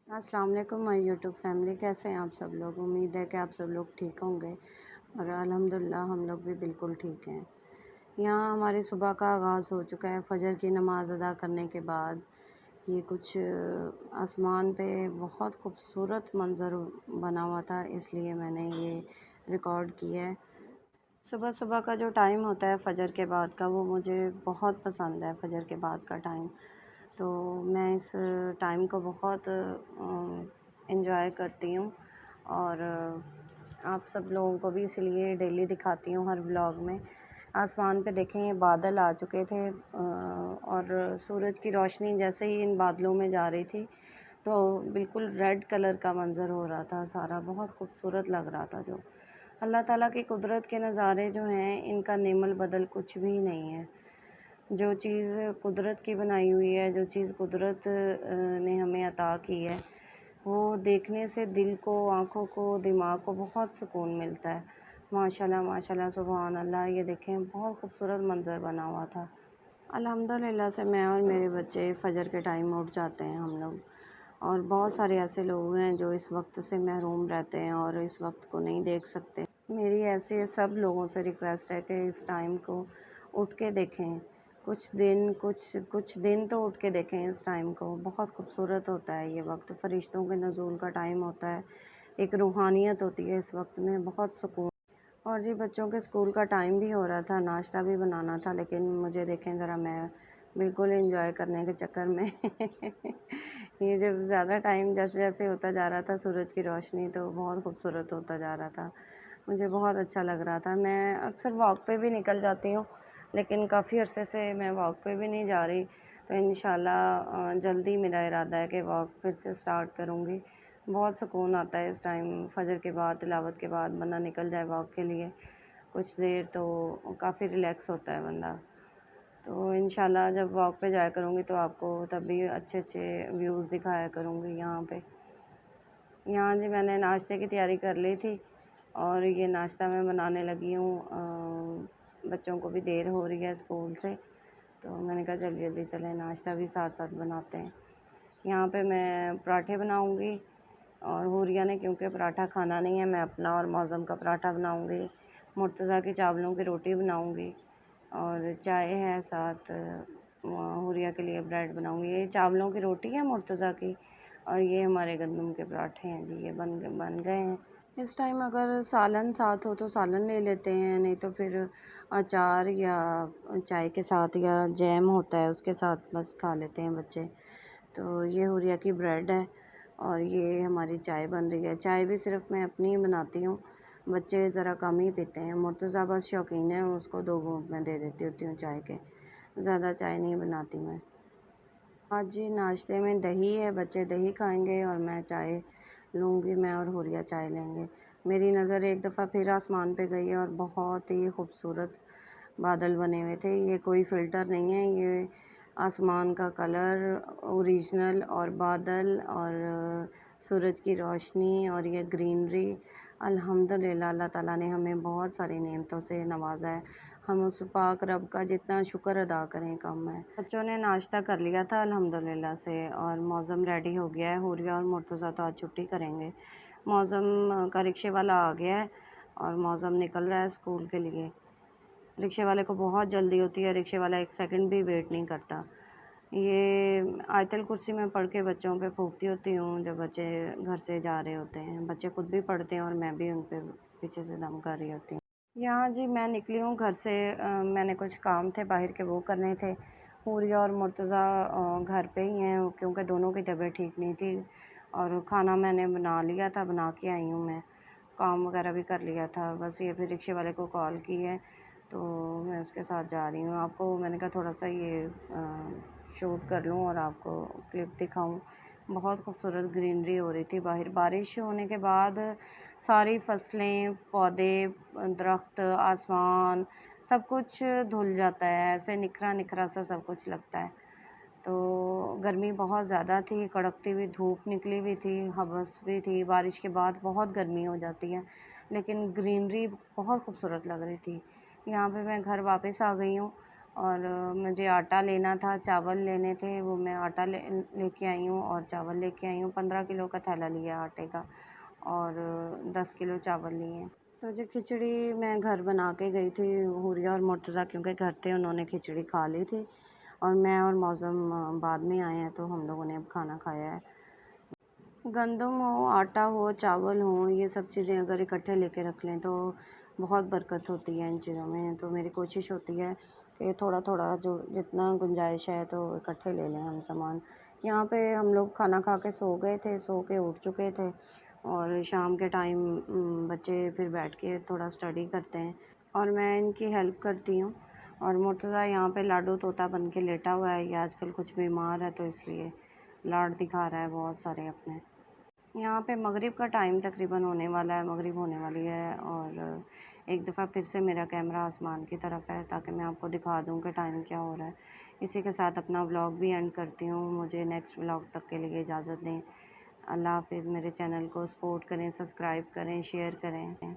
अस्सलाम वालेकुम my YouTube family. कैसे हैं आप सब लोग? उम्मीद है कि आप सब लोग ठीक होंगे और अल्हम्दुलिल्लाह हम लोग भी बिल्कुल ठीक हैं। यहाँ हमारी सुबह का आगाज़ हो चुका है फ़जर की नमाज़ अदा करने के बाद। ये कुछ आसमान पे बहुत खूबसूरत मंज़र बना हुआ था, इसलिए मैंने ये रिकॉर्ड किया है। सुबह सुबह का जो टाइम होता है फ़जर के बाद का, वो मुझे बहुत पसंद है। फ़जर के बाद का टाइम तो मैं इस टाइम को बहुत एंजॉय करती हूँ और आप सब लोगों को भी इसलिए डेली दिखाती हूँ हर व्लॉग में। आसमान पे देखें, ये बादल आ चुके थे और सूरज की रोशनी जैसे ही इन बादलों में जा रही थी तो बिल्कुल रेड कलर का मंज़र हो रहा था सारा, बहुत खूबसूरत लग रहा था। जो अल्लाह ताला की कुदरत के नज़ारे जो हैं, इनका नेमल बदल कुछ भी नहीं है। जो चीज़ कुदरत की बनाई हुई है, जो चीज़ कुदरत ने हमें अता की है, वो देखने से दिल को, आँखों को, दिमाग को बहुत सुकून मिलता है। माशाल्लाह माशाल्लाह, सुभान अल्लाह। ये देखें, बहुत खूबसूरत मंज़र बना हुआ था। अल्हम्दुलिल्लाह से मैं और मेरे बच्चे फ़जर के टाइम उठ जाते हैं हम लोग, और बहुत सारे ऐसे लोग हैं जो इस वक्त से महरूम रहते हैं और इस वक्त को नहीं देख सकते। मेरी ऐसे सब लोगों से रिक्वेस्ट है कि इस टाइम को उठ के देखें। कुछ दिन तो उठ के देखें इस टाइम को। बहुत खूबसूरत होता है ये वक्त, फ़रिश्तों के नज़ूल का टाइम होता है। एक रूहानियत होती है इस वक्त में, बहुत सुकून। और जी, बच्चों के स्कूल का टाइम भी हो रहा था, नाश्ता भी बनाना था, लेकिन मुझे देखें ज़रा, मैं बिल्कुल एंजॉय करने के चक्कर में ये जब ज़्यादा टाइम जैसे जैसे होता जा रहा था सूरज की रोशनी, तो बहुत खूबसूरत होता जा रहा था। मुझे बहुत अच्छा लग रहा था। मैं अक्सर वॉक पे भी निकल जाती हूँ, लेकिन काफ़ी अरसे से मैं वॉक पे भी नहीं जा रही, तो इंशाल्लाह जल्दी मेरा इरादा है कि वॉक फिर से स्टार्ट करूँगी। बहुत सुकून आता है इस टाइम फ़जर के बाद, तिलावत के बाद बंदा निकल जाए वॉक के लिए कुछ देर, तो काफ़ी रिलैक्स होता है बंदा। तो इंशाल्लाह जब वॉक पे जाया करूँगी तो आपको तब भी अच्छे-अच्छे व्यूज़ दिखाया करूँगी यहाँ पे। यहाँ जी, मैंने नाश्ते की तैयारी कर ली थी और ये नाश्ता मैं बनाने लगी हूँ। बच्चों को भी देर हो रही है स्कूल से, तो मैंने कहा जल्दी-जल्दी चलें, नाश्ता भी साथ-साथ बनाते हैं। यहाँ पे मैं पराठे बनाऊँगी और हुरिया ने क्योंकि पराठा खाना नहीं है, मैं अपना और मौज़म का पराठा बनाऊँगी। मुर्तज़ा की चावलों की रोटी बनाऊँगी और चाय है साथ। हुरिया के लिए ब्रेड बनाऊँगी। ये चावलों की रोटी है मुर्तज़ा की, और ये हमारे गंदम के पराठे हैं जी, ये बन गए हैं। इस टाइम अगर सालन साथ हो तो सालन ले लेते हैं, नहीं तो फिर अचार या चाय के साथ या जैम होता है उसके साथ बस खा लेते हैं बच्चे। तो ये हुरिया की ब्रेड है और ये हमारी चाय बन रही है। चाय भी सिर्फ़ मैं अपनी ही बनाती हूँ, बच्चे ज़रा कम ही पीते हैं। मुर्तज़ा बस शौकीन है, उसको 2 घूँट मैं दे देती होती हूँ चाय के, ज़्यादा चाय नहीं बनाती मैं। आज जी नाश्ते में दही है, बच्चे दही खाएँगे और मैं चाय लूँगी, मैं और हुरिया चाय लेंगे। मेरी नज़र एक दफ़ा फिर आसमान पे गई है और बहुत ही खूबसूरत बादल बने हुए थे। ये कोई फ़िल्टर नहीं है, ये आसमान का कलर ओरिजिनल, और बादल और सूरज की रोशनी और ये ग्रीनरी। अल्हम्दुलिल्लाह, अल्लाह ताला ने हमें बहुत सारी नेमतों से नवाज़ा है। हम उस पाक रब का जितना शुक्र अदा करें कम है। बच्चों ने नाश्ता कर लिया था अल्हम्दुलिल्लाह से, और मौज़म रेडी हो गया है। हुरिया और मुर्तज़ा तो आज छुट्टी करेंगे। मौज़म का रिक्शे वाला आ गया है और मौज़म निकल रहा है स्कूल के लिए। रिक्शे वाले को बहुत जल्दी होती है, रिक्शे वाला एक सेकंड भी वेट नहीं करता। ये आयतल कुर्सी में पढ़ के बच्चों पे फूँकती होती हूँ जब बच्चे घर से जा रहे होते हैं। बच्चे खुद भी पढ़ते हैं और मैं भी उन पे पीछे से दम कर रही होती हूँ। यहाँ जी मैं निकली हूँ घर से, मैंने कुछ काम थे बाहर के, वो करने थे। हुरिया और मुर्तज़ा घर पे ही हैं क्योंकि दोनों की तबीयत ठीक नहीं थी, और खाना मैंने बना लिया था, बना के आई हूँ मैं। काम वगैरह भी कर लिया था, बस ये फिर रिक्शे वाले को कॉल की है तो मैं उसके साथ जा रही हूँ। आपको मैंने कहा थोड़ा सा ये शूट कर लूँ और आपको क्लिप दिखाऊँ। बहुत खूबसूरत ग्रीनरी हो रही थी बाहर। बारिश होने के बाद सारी फसलें, पौधे, दरख्त, आसमान सब कुछ धुल जाता है, ऐसे निखरा-निखरा सा सब कुछ लगता है। तो गर्मी बहुत ज़्यादा थी, कड़कती हुई धूप निकली हुई थी, हवस भी थी। बारिश के बाद बहुत गर्मी हो जाती है, लेकिन ग्रीनरी बहुत खूबसूरत लग रही थी। यहाँ पे मैं घर वापस आ गई हूँ اور مجھے آٹا لینا تھا، چاول لینے تھے، وہ میں آٹا لے کے آئی ہوں اور چاول لے کے آئی ہوں۔ 15 کلو کا تھیلا لیا آٹے کا اور 10 کلو چاول لیے۔ تو جو کھچڑی میں گھر بنا کے گئی تھی، حوریہ اور مرتضیٰ کیونکہ گھر تھے، انہوں نے کھچڑی کھا لی تھی اور میں اور معظم بعد میں آئے ہیں، تو ہم لوگوں نے اب کھانا کھایا ہے۔ گندم ہو، آٹا ہو، چاول ہوں، یہ سب چیزیں اگر اکٹھے لے کے رکھ لیں تو بہت برکت ہوتی ہے ان چیزوں میں۔ تو میری کوشش ہوتی ہے کہ تھوڑا تھوڑا جو جتنا گنجائش ہے تو اکٹھے لے لیں ہم سامان۔ یہاں پہ ہم لوگ کھانا کھا کے سو گئے تھے، سو کے اٹھ چکے تھے اور شام کے ٹائم بچے پھر بیٹھ کے تھوڑا اسٹڈی کرتے ہیں اور میں ان کی ہیلپ کرتی ہوں۔ اور مرتضیٰ یہاں پہ لاڈو طوطا بن کے لیٹا ہوا ہے، یہ آج کل کچھ بیمار ہے تو اس لیے لاڈ دکھا رہا ہے بہت سارے اپنے۔ یہاں پہ مغرب کا ٹائم تقریباً ہونے والا ہے، مغرب ہونے والی ہے اور ایک دفعہ پھر سے میرا کیمرہ آسمان کی طرف ہے تاکہ میں آپ کو دکھا دوں کہ ٹائم کیا ہو رہا ہے۔ اسی کے ساتھ اپنا ولاگ بھی اینڈ کرتی ہوں، مجھے نیکسٹ ولاگ تک کے لیے اجازت دیں۔ اللہ حافظ۔ میرے چینل کو سپورٹ کریں، سبسکرائب کریں، شیئر کریں۔